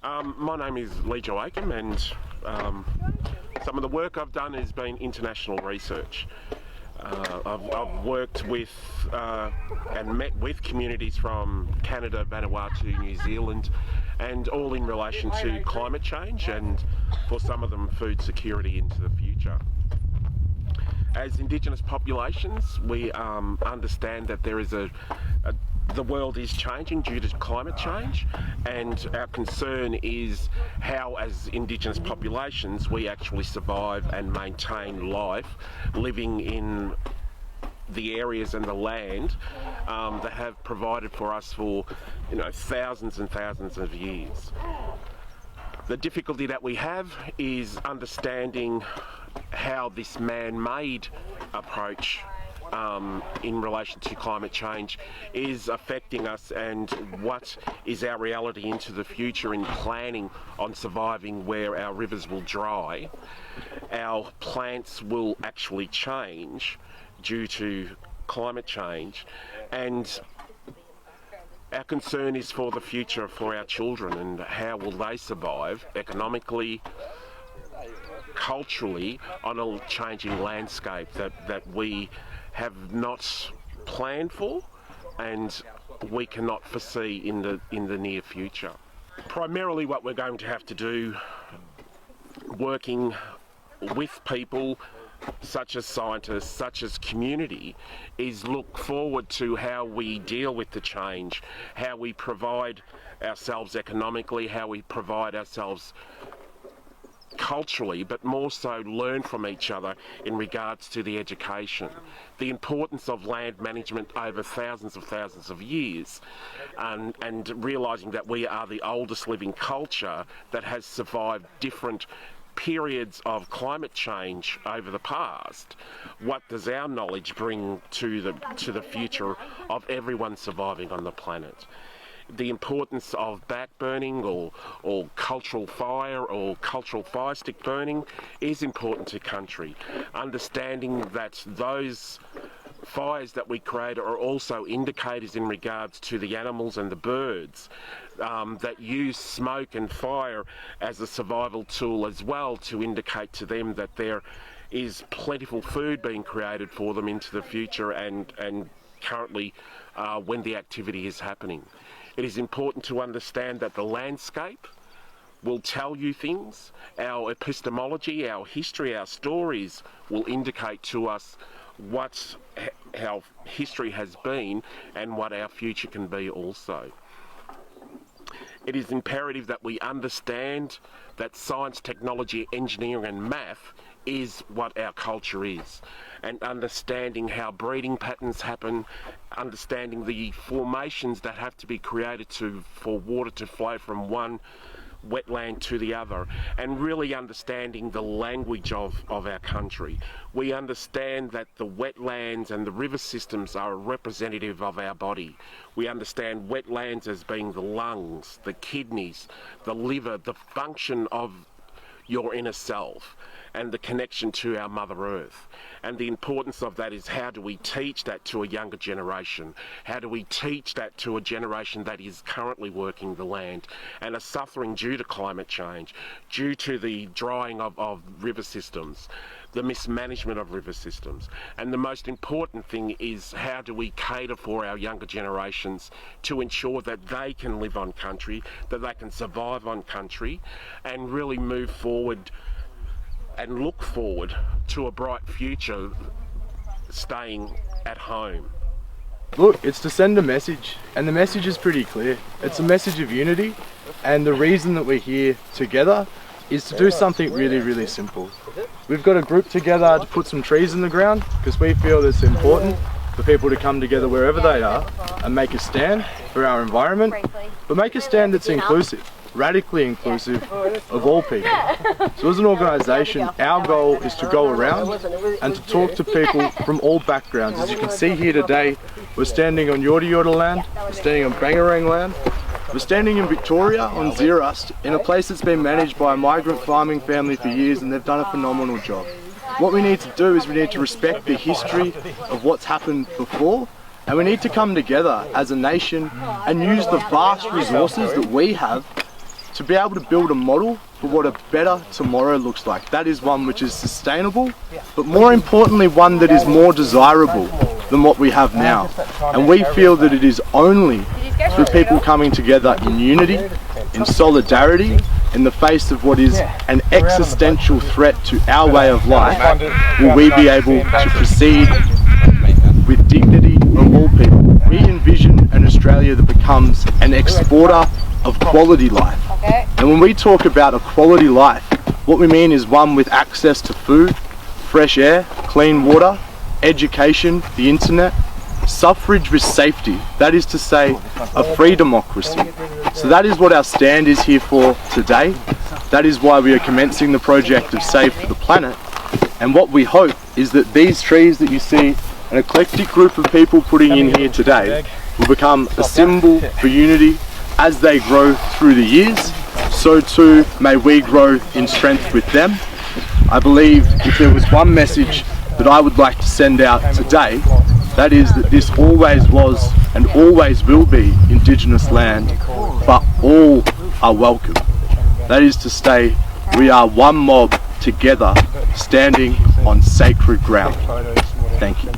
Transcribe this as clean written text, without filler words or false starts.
My name is Lee Joe Acom, and some of the work I've done has been international research. I've worked with and met with communities from Canada, Vanuatu, New Zealand, and all in relation to climate change and, for some of them, food security into the future. As Indigenous populations, we understand that there is the world is changing due to climate change, and our concern is how, as Indigenous populations, we actually survive and maintain life living in the areas and the land that have provided for us for thousands and thousands of years. The difficulty that we have is understanding how this man-made approach in relation to climate change is affecting us, and what is our reality into the future in planning on surviving where our rivers will dry, our plants will actually change due to climate change, and our concern is for the future for our children and how will they survive economically, culturally, on a changing landscape that we have not planned for and we cannot foresee in the near future. Primarily what we're going to have to do, working with people such as scientists, such as community, is look forward to how we deal with the change, how we provide ourselves economically, how we provide ourselves culturally, but more so learn from each other in regards to the education, the importance of land management over thousands of years, and realising that we are the oldest living culture that has survived different periods of climate change over the past. What does our knowledge bring to the future of everyone surviving on the planet? The importance of backburning or cultural fire or cultural fire stick burning is important to country. Understanding that those fires that we create are also indicators in regards to the animals and the birds that use smoke and fire as a survival tool as well, to indicate to them that there is plentiful food being created for them into the future and currently when the activity is happening. It is important to understand that the landscape will tell you things. Our epistemology, our history, our stories will indicate to us what our history has been and what our future can be also. It is imperative that we understand that science, technology, engineering and math is what our culture is, and understanding how breeding patterns happen, understanding the formations that have to be created for water to flow from one wetland to the other, and really understanding the language of our country. We understand that the wetlands and the river systems are a representative of our body. We understand wetlands as being the lungs, the kidneys, the liver, the function of your inner self, and the connection to our Mother Earth. And the importance of that is, how do we teach that to a younger generation? How do we teach that to a generation that is currently working the land and are suffering due to climate change, due to the drying of river systems, the mismanagement of river systems? And the most important thing is, how do we cater for our younger generations to ensure that they can live on country, that they can survive on country, and really move forward and look forward to a bright future staying at home. Look, it's to send a message, and the message is pretty clear. It's a message of unity, and the reason that we're here together is to do something really, really simple. We've got a group together to put some trees in the ground because we feel it's important for people to come together wherever they are and make a stand for our environment, but make a stand that's inclusive. Radically inclusive of all people. So as an organisation, our goal is to go around and to talk to people from all backgrounds. As you can see here today, we're standing on Yorta Yorta land, we're standing on Bangarang land, we're standing in Victoria on Zeerust, in a place that's been managed by a migrant farming family for years, and they've done a phenomenal job. What we need to do is we need to respect the history of what's happened before, and we need to come together as a nation and use the vast resources that we have to be able to build a model for what a better tomorrow looks like. That is one which is sustainable, but more importantly, one that is more desirable than what we have now. And we feel that it is only through people coming together in unity, in solidarity, in the face of what is an existential threat to our way of life, will we be able to proceed with dignity of all people. We envision an Australia that becomes an exporter of quality life. And when we talk about a quality life, what we mean is one with access to food, fresh air, clean water, education, the internet, suffrage with safety, that is to say, a free democracy. So that is what our stand is here for today. That is why we are commencing the project of Save for the Planet. And what we hope is that these trees that you see, an eclectic group of people putting in here today, will become a symbol for unity as they grow through the years. So too may we grow in strength with them. I believe if there was one message that I would like to send out today, that is that this always was and always will be Indigenous land, but all are welcome. That is to say, we are one mob together standing on sacred ground. Thank you.